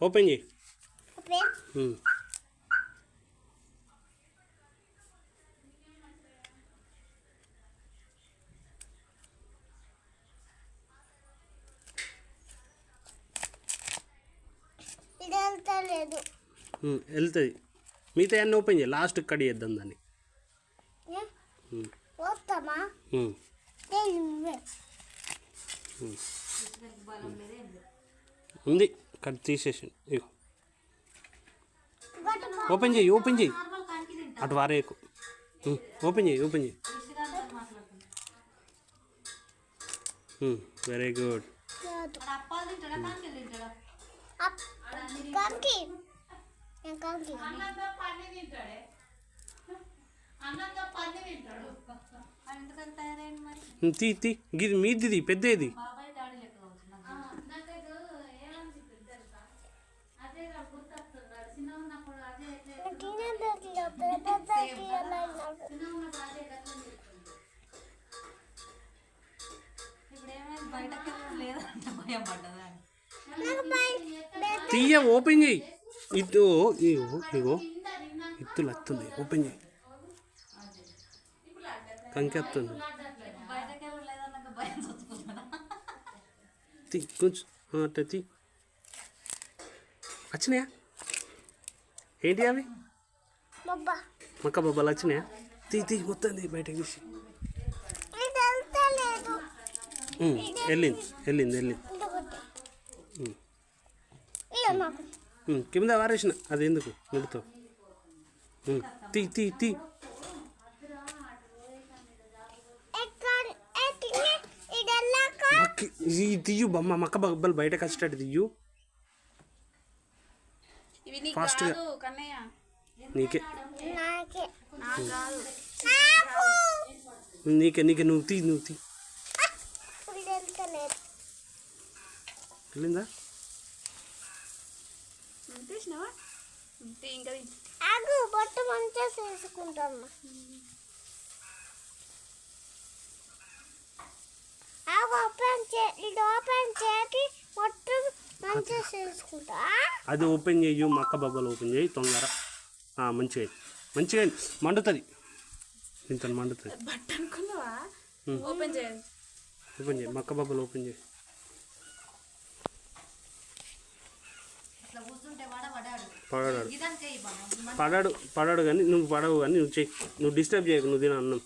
Open చేయి. వెళ్తుంది. మిగతా అన్నీ ఓపెన్ చేయి. లాస్ట్ కట్ చేద్దాం దాన్ని. ఉంది కట్ తీసేసి ఇగో ఓపెన్ చేయి. ఓపెన్ చేయి. అటు వారేకు. ఓపెన్ చేయి. ఓపెన్ చేయి. Very good. తీ తీ గిది మీది పెద్దది. తీయ ఓపెన్ చేయి. ఇటు ఇగో ఇత్తులు వస్తుంది. ఓపెన్ చేయి. కంకి వస్తుంది. తీ కొంచెం అట్ట తీ. వచ్చినాయా? ఏంటి అవి? మక్క బొబ్బలు వచ్చినాయా? తీ తీ మొత్తం బయటకు తీసి. వెళ్ళింది వెళ్ళింది వెళ్ళింది. కింద వారేసిన. అది ఎందుకు నిలుతావు? తీ తీ తీ. తీయు బొమ్మ మక్క బొబ్బలు బయటకు వచ్చేటట్టు తీయు ఫాస్ట్గా. నీకే నీకే నీకే నువ్వు తీ. నువ్వు తీ. వెళ్ళిందా? బొట్టు మంచిగా చేసుకుంటాను. అది ఓపెన్ చేయు. మక్క బొబ్బలు ఓపెన్ చేయి తొందర. మంచిగా మంచిగా మండుతుంది. ఇంత మండుతుంది. ఓపెన్ చేయి. మక్క బొబ్బలు ఓపెన్ చేయి. పడాడు పడాడు కానీ నువ్వు పడవు కానీ నువ్వు చెయ్యి. నువ్వు డిస్టర్బ్ చేయకు. నువ్వు తిన అన్నం.